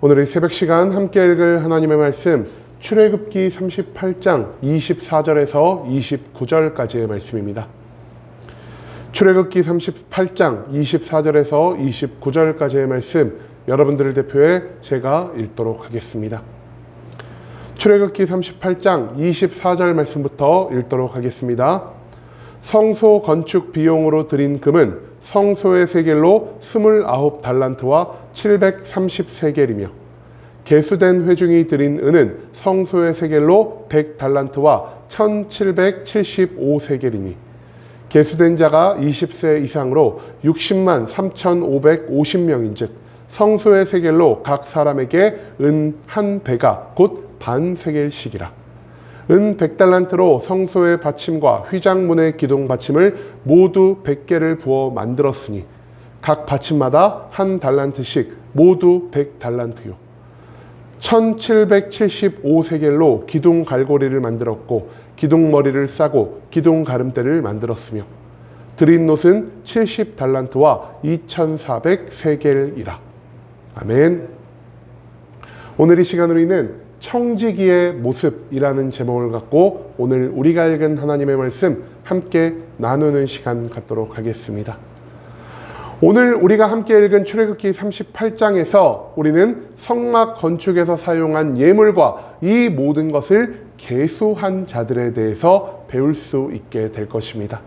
오늘 이 새벽 시간 함께 읽을 하나님의 말씀 출애굽기 38장 24절에서 29절까지의 말씀입니다. 출애굽기 38장 24절에서 29절까지의 말씀 여러분들을 대표해 제가 읽도록 하겠습니다. 출애굽기 38장 24절 말씀부터 읽도록 하겠습니다. 성소 건축 비용으로 드린 금은 성소의 세겔로 29달란트와 730세겔이며 계수된 회중이 드린 은은 성소의 세겔로 100달란트와 1775세겔이니 계수된 자가 20세 이상으로 60만 3550명인즉 성소의 세겔로 각 사람에게 은 한 배가 곧 반 세겔씩이라. 은 100달란트로 성소의 받침과 휘장문의 기둥 받침을 모두 100개를 부어 만들었으니 각 받침마다 한 달란트씩 모두 100달란트요. 1775세겔로 기둥 갈고리를 만들었고 기둥 머리를 싸고 기둥 가름대를 만들었으며 드린 놋은 70달란트와 2400세겔이라. 아멘. 오늘 이 시간 우리는 청지기의 모습이라는 제목을 갖고 오늘 우리가 읽은 하나님의 말씀 함께 나누는 시간 갖도록 하겠습니다. 오늘 우리가 함께 읽은 출애굽기 38장에서 우리는 성막 건축에서 사용한 예물과 이 모든 것을 계수한 자들에 대해서 배울 수 있게 될 것입니다.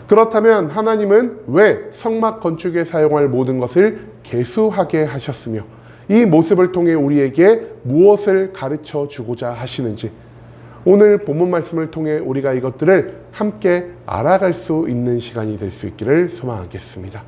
그렇다면 하나님은 왜 성막 건축에 사용할 모든 것을 계수하게 하셨으며 이 모습을 통해 우리에게 무엇을 가르쳐 주고자 하시는지 오늘 본문 말씀을 통해 우리가 이것들을 함께 알아갈 수 있는 시간이 될 수 있기를 소망하겠습니다.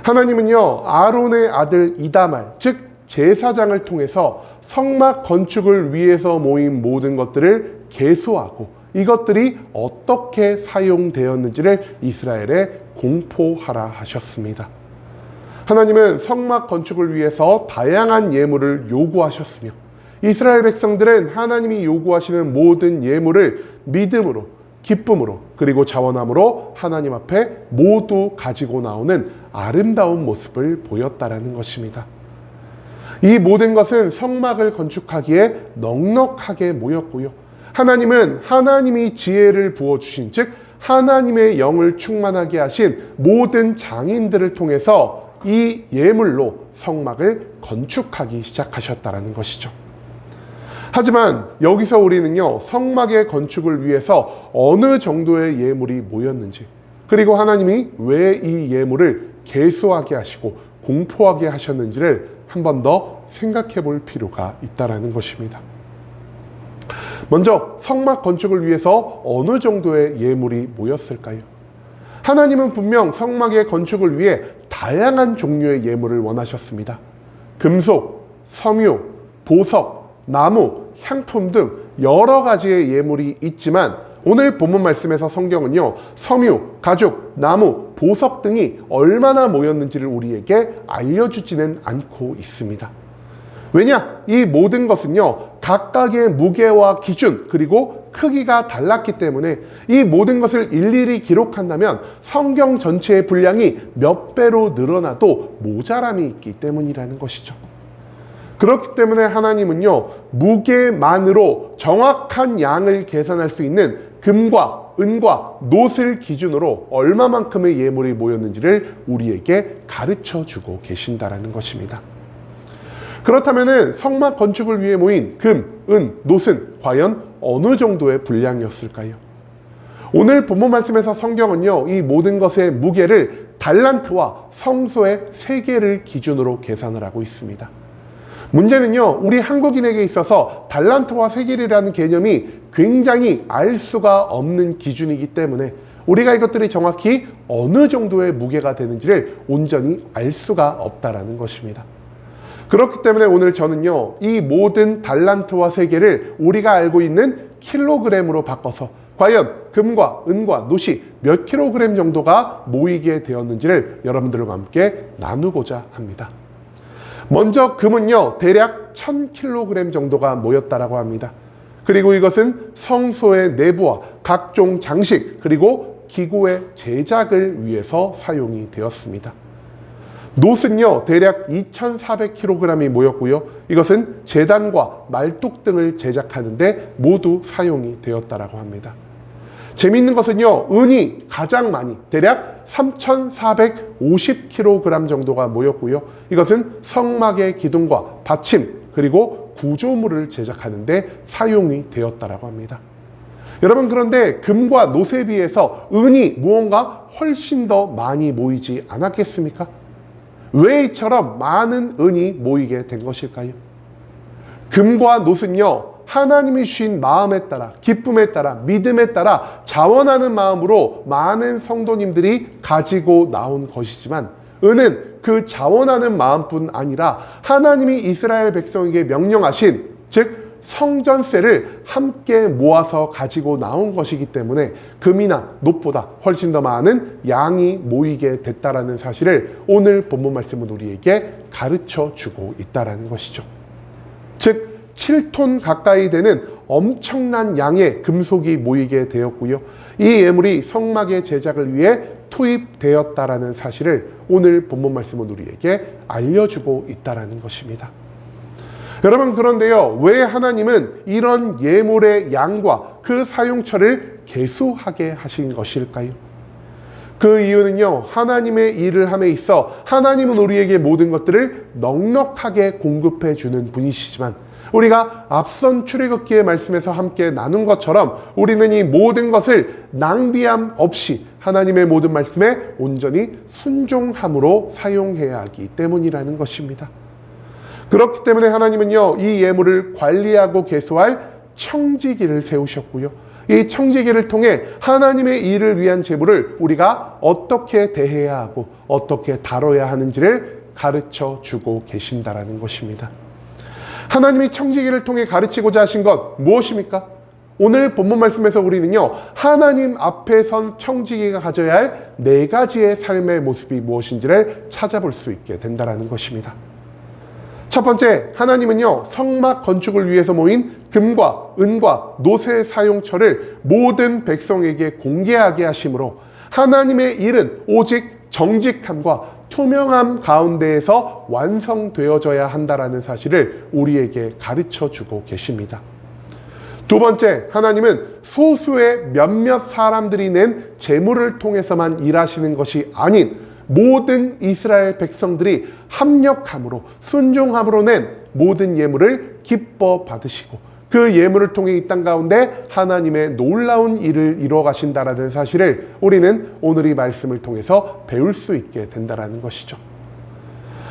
하나님은요, 아론의 아들 이다말, 즉 제사장을 통해서 성막 건축을 위해서 모인 모든 것들을 계수하고 이것들이 어떻게 사용되었는지를 이스라엘에 공포하라 하셨습니다. 하나님은 성막 건축을 위해서 다양한 예물을 요구하셨으며 이스라엘 백성들은 하나님이 요구하시는 모든 예물을 믿음으로, 기쁨으로, 그리고 자원함으로 하나님 앞에 모두 가지고 나오는 아름다운 모습을 보였다라는 것입니다. 이 모든 것은 성막을 건축하기에 넉넉하게 모였고요. 하나님은 하나님이 지혜를 부어주신 즉 하나님의 영을 충만하게 하신 모든 장인들을 통해서 이 예물로 성막을 건축하기 시작하셨다는 것이죠. 하지만 여기서 우리는요, 성막의 건축을 위해서 어느 정도의 예물이 모였는지, 그리고 하나님이 왜 이 예물을 계수하게 하시고 공포하게 하셨는지를 한 번 더 생각해 볼 필요가 있다는 것입니다. 먼저 성막 건축을 위해서 어느 정도의 예물이 모였을까요? 하나님은 분명 성막의 건축을 위해 다양한 종류의 예물을 원하셨습니다. 금속, 섬유, 보석, 나무, 향품 등 여러 가지의 예물이 있지만 오늘 본문 말씀에서 성경은요, 섬유, 가죽, 나무, 보석 등이 얼마나 모였는지를 우리에게 알려주지는 않고 있습니다. 왜냐? 이 모든 것은요, 각각의 무게와 기준 그리고 크기가 달랐기 때문에 이 모든 것을 일일이 기록한다면 성경 전체의 분량이 몇 배로 늘어나도 모자람이 있기 때문이라는 것이죠. 그렇기 때문에 하나님은요, 무게만으로 정확한 양을 계산할 수 있는 금과 은과 놋을 기준으로 얼마만큼의 예물이 모였는지를 우리에게 가르쳐 주고 계신다라는 것입니다. 그렇다면 성막 건축을 위해 모인 금, 은, 놋은 과연 어느 정도의 분량이었을까요? 오늘 본문 말씀에서 성경은요, 이 모든 것의 무게를 달란트와 성소의 세겔을 기준으로 계산을 하고 있습니다. 문제는요, 우리 한국인에게 있어서 달란트와 세겔이라는 개념이 굉장히 알 수가 없는 기준이기 때문에 우리가 이것들이 정확히 어느 정도의 무게가 되는지를 온전히 알 수가 없다라는 것입니다. 그렇기 때문에 오늘 저는요, 이 모든 달란트와 세겔을 우리가 알고 있는 킬로그램으로 바꿔서 과연 금과 은과 놋이 몇 킬로그램 정도가 모이게 되었는지를 여러분들과 함께 나누고자 합니다. 먼저 금은요, 대략 1000kg 정도가 모였다라고 합니다. 그리고 이것은 성소의 내부와 각종 장식 그리고 기구의 제작을 위해서 사용이 되었습니다. 놋은요 대략 2,400kg이 모였고요. 이것은 제단과 말뚝 등을 제작하는데 모두 사용이 되었다라고 합니다. 재미있는 것은요, 은이 가장 많이 대략 3,450kg 정도가 모였고요. 이것은 성막의 기둥과 받침 그리고 구조물을 제작하는데 사용이 되었다라고 합니다. 여러분, 그런데 금과 놋에 비해서 은이 무언가 훨씬 더 많이 모이지 않았겠습니까? 왜 이처럼 많은 은이 모이게 된 것일까요? 금과 놋은요, 하나님이 주신 마음에 따라, 기쁨에 따라, 믿음에 따라 자원하는 마음으로 많은 성도님들이 가지고 나온 것이지만, 은은 그 자원하는 마음뿐 아니라 하나님이 이스라엘 백성에게 명령하신, 즉 성전세를 함께 모아서 가지고 나온 것이기 때문에 금이나 놋보다 훨씬 더 많은 양이 모이게 됐다라는 사실을 오늘 본문 말씀은 우리에게 가르쳐 주고 있다라는 것이죠. 즉 7톤 가까이 되는 엄청난 양의 금속이 모이게 되었고요. 이 예물이 성막의 제작을 위해 투입되었다라는 사실을 오늘 본문 말씀은 우리에게 알려주고 있다라는 것입니다. 여러분, 그런데요, 왜 하나님은 이런 예물의 양과 그 사용처를 계수하게 하신 것일까요? 그 이유는요, 하나님의 일을 함에 있어 하나님은 우리에게 모든 것들을 넉넉하게 공급해 주는 분이시지만, 우리가 앞선 출애굽기의 말씀에서 함께 나눈 것처럼 우리는 이 모든 것을 낭비함 없이 하나님의 모든 말씀에 온전히 순종함으로 사용해야 하기 때문이라는 것입니다. 그렇기 때문에 하나님은요, 이 예물을 관리하고 계수할 청지기를 세우셨고요. 이 청지기를 통해 하나님의 일을 위한 제물을 우리가 어떻게 대해야 하고 어떻게 다뤄야 하는지를 가르쳐 주고 계신다라는 것입니다. 하나님이 청지기를 통해 가르치고자 하신 것 무엇입니까? 오늘 본문 말씀에서 우리는요, 하나님 앞에 선 청지기가 가져야 할 4가지의 삶의 모습이 무엇인지를 찾아볼 수 있게 된다는 것입니다. 첫 번째, 하나님은요, 성막 건축을 위해서 모인 금과 은과 놋의 사용처를 모든 백성에게 공개하게 하심으로 하나님의 일은 오직 정직함과 투명함 가운데에서 완성되어져야 한다라는 사실을 우리에게 가르쳐 주고 계십니다. 두 번째, 하나님은 소수의 몇몇 사람들이 낸 재물을 통해서만 일하시는 것이 아닌 모든 이스라엘 백성들이 합력함으로 순종함으로 낸 모든 예물을 기뻐 받으시고 그 예물을 통해 이 땅 가운데 하나님의 놀라운 일을 이루어 가신다라는 사실을 우리는 오늘 이 말씀을 통해서 배울 수 있게 된다라는 것이죠.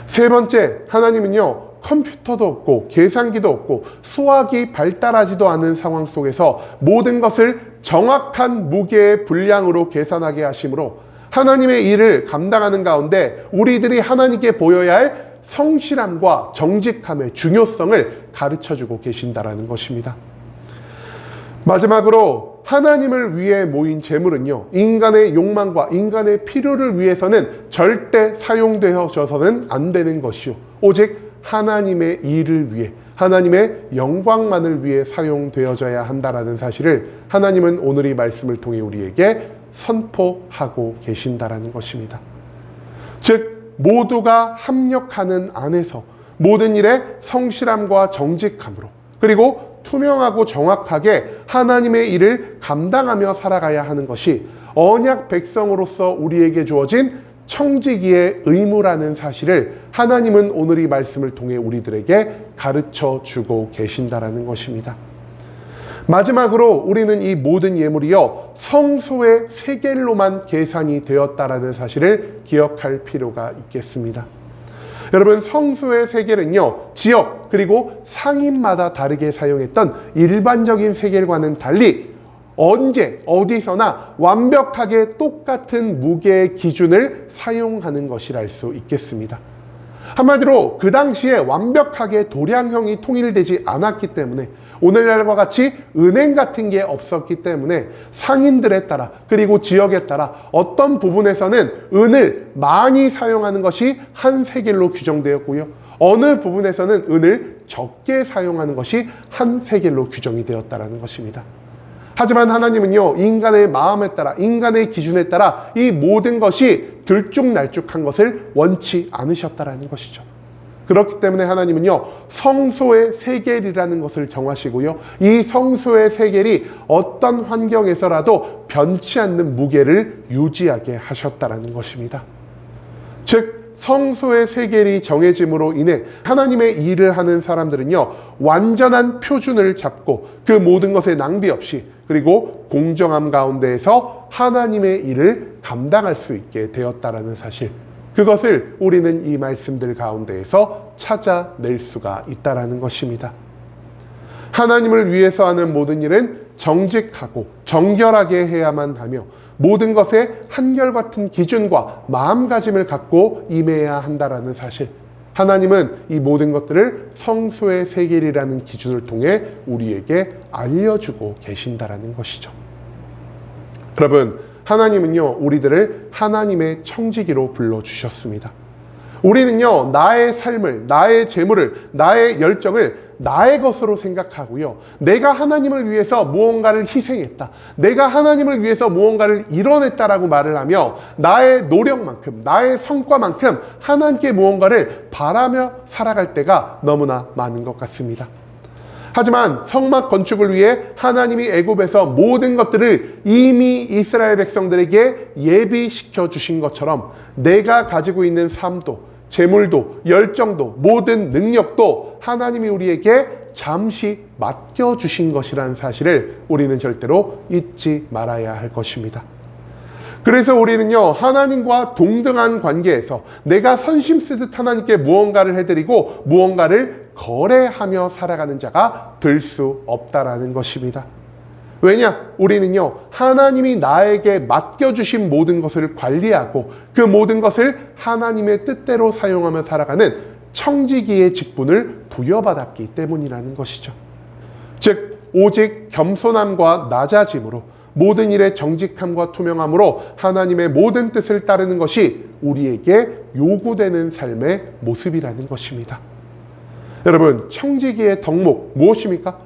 세 번째, 하나님은요, 컴퓨터도 없고 계산기도 없고 수학이 발달하지도 않은 상황 속에서 모든 것을 정확한 무게의 분량으로 계산하게 하심으로 하나님의 일을 감당하는 가운데 우리들이 하나님께 보여야 할 성실함과 정직함의 중요성을 가르쳐주고 계신다라는 것입니다. 마지막으로 하나님을 위해 모인 재물은요, 인간의 욕망과 인간의 필요를 위해서는 절대 사용되어서는 안 되는 것이요, 오직 하나님의 일을 위해 하나님의 영광만을 위해 사용되어져야 한다라는 사실을 하나님은 오늘 이 말씀을 통해 우리에게 선포하고 계신다라는 것입니다. 즉 모두가 합력하는 안에서 모든 일에 성실함과 정직함으로 그리고 투명하고 정확하게 하나님의 일을 감당하며 살아가야 하는 것이 언약 백성으로서 우리에게 주어진 청지기의 의무라는 사실을 하나님은 오늘 이 말씀을 통해 우리들에게 가르쳐 주고 계신다라는 것입니다. 마지막으로 우리는 이 모든 예물이요, 성소의 세겔로만 계산이 되었다라는 사실을 기억할 필요가 있겠습니다. 여러분, 성소의 세겔은요, 지역 그리고 상인마다 다르게 사용했던 일반적인 세겔과는 달리 언제 어디서나 완벽하게 똑같은 무게의 기준을 사용하는 것이라 할 수 있겠습니다. 한마디로 그 당시에 완벽하게 도량형이 통일되지 않았기 때문에 오늘날과 같이 은행 같은 게 없었기 때문에 상인들에 따라 그리고 지역에 따라 어떤 부분에서는 은을 많이 사용하는 것이 한 세겔로 규정되었고요, 어느 부분에서는 은을 적게 사용하는 것이 한 세겔로 규정이 되었다는 것입니다. 하지만 하나님은요, 인간의 마음에 따라, 인간의 기준에 따라 이 모든 것이 들쭉날쭉한 것을 원치 않으셨다라는 것이죠. 그렇기 때문에 하나님은요, 성소의 세겔이라는 것을 정하시고요, 이 성소의 세겔이 어떤 환경에서라도 변치 않는 무게를 유지하게 하셨다라는 것입니다. 즉 성소의 세겔이 정해짐으로 인해 하나님의 일을 하는 사람들은요, 완전한 표준을 잡고 그 모든 것에 낭비 없이, 그리고 공정함 가운데에서 하나님의 일을 감당할 수 있게 되었다라는 사실, 그것을 우리는 이 말씀들 가운데에서 찾아낼 수가 있다라는 것입니다. 하나님을 위해서 하는 모든 일은 정직하고 정결하게 해야만 하며 모든 것에 한결같은 기준과 마음가짐을 갖고 임해야 한다라는 사실, 하나님은 이 모든 것들을 성소의 세겔이라는 기준을 통해 우리에게 알려주고 계신다라는 것이죠. 여러분, 하나님은요, 우리들을 하나님의 청지기로 불러주셨습니다. 우리는요, 나의 삶을, 나의 재물을, 나의 열정을 나의 것으로 생각하고요, 내가 하나님을 위해서 무언가를 희생했다, 내가 하나님을 위해서 무언가를 이뤄냈다라고 말을 하며 나의 노력만큼, 나의 성과만큼 하나님께 무언가를 바라며 살아갈 때가 너무나 많은 것 같습니다. 하지만 성막 건축을 위해 하나님이 애굽에서 모든 것들을 이미 이스라엘 백성들에게 예비시켜 주신 것처럼 내가 가지고 있는 삶도, 재물도, 열정도, 모든 능력도 하나님이 우리에게 잠시 맡겨주신 것이라는 사실을 우리는 절대로 잊지 말아야 할 것입니다. 그래서 우리는요, 하나님과 동등한 관계에서 내가 선심 쓰듯 하나님께 무언가를 해드리고 무언가를 거래하며 살아가는 자가 될 수 없다라는 것입니다. 왜냐? 우리는요, 하나님이 나에게 맡겨주신 모든 것을 관리하고 그 모든 것을 하나님의 뜻대로 사용하며 살아가는 청지기의 직분을 부여받았기 때문이라는 것이죠. 즉, 오직 겸손함과 낮아짐으로 모든 일에 정직함과 투명함으로 하나님의 모든 뜻을 따르는 것이 우리에게 요구되는 삶의 모습이라는 것입니다. 여러분, 청지기의 덕목 무엇입니까?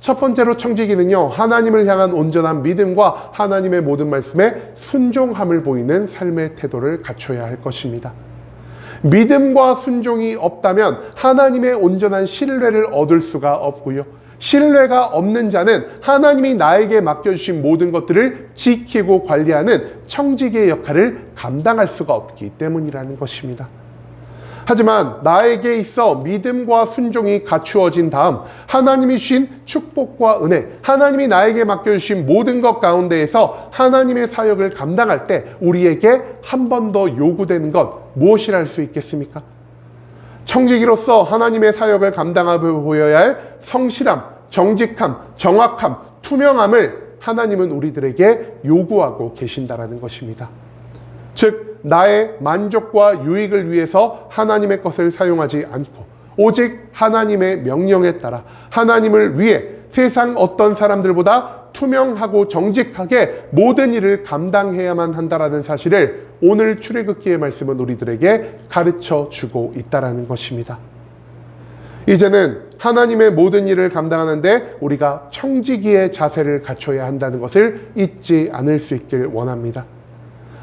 첫 번째로 청지기는요, 하나님을 향한 온전한 믿음과 하나님의 모든 말씀에 순종함을 보이는 삶의 태도를 갖춰야 할 것입니다. 믿음과 순종이 없다면 하나님의 온전한 신뢰를 얻을 수가 없고요, 신뢰가 없는 자는 하나님이 나에게 맡겨주신 모든 것들을 지키고 관리하는 청지기의 역할을 감당할 수가 없기 때문이라는 것입니다. 하지만 나에게 있어 믿음과 순종이 갖추어진 다음 하나님이 주신 축복과 은혜, 하나님이 나에게 맡겨주신 모든 것 가운데에서 하나님의 사역을 감당할 때 우리에게 한 번 더 요구되는 것 무엇이라 할 수 있겠습니까? 청지기로서 하나님의 사역을 감당하고 보여야 할 성실함, 정직함, 정확함, 투명함을 하나님은 우리들에게 요구하고 계신다라는 것입니다. 즉, 나의 만족과 유익을 위해서 하나님의 것을 사용하지 않고 오직 하나님의 명령에 따라 하나님을 위해 세상 어떤 사람들보다 투명하고 정직하게 모든 일을 감당해야만 한다라는 사실을 오늘 출애굽기의 말씀은 우리들에게 가르쳐 주고 있다라는 것입니다. 이제는 하나님의 모든 일을 감당하는데 우리가 청지기의 자세를 갖춰야 한다는 것을 잊지 않을 수 있길 원합니다.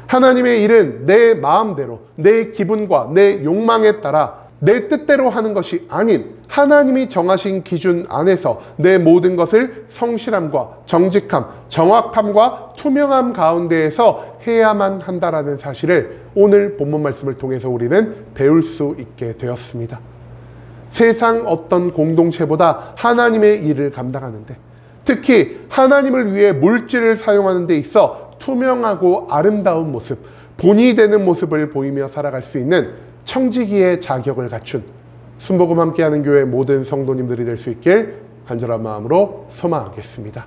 하나님의 일은 내 마음대로, 내 기분과 내 욕망에 따라 내 뜻대로 하는 것이 아닌 하나님이 정하신 기준 안에서 내 모든 것을 성실함과 정직함, 정확함과 투명함 가운데에서 해야만 한다라는 사실을 오늘 본문 말씀을 통해서 우리는 배울 수 있게 되었습니다. 세상 어떤 공동체보다 하나님의 일을 감당하는데, 특히 하나님을 위해 물질을 사용하는 데 있어 투명하고 아름다운 모습, 본이 되는 모습을 보이며 살아갈 수 있는 청지기의 자격을 갖춘 순복음 함께하는 교회 모든 성도님들이 될 수 있길 간절한 마음으로 소망하겠습니다.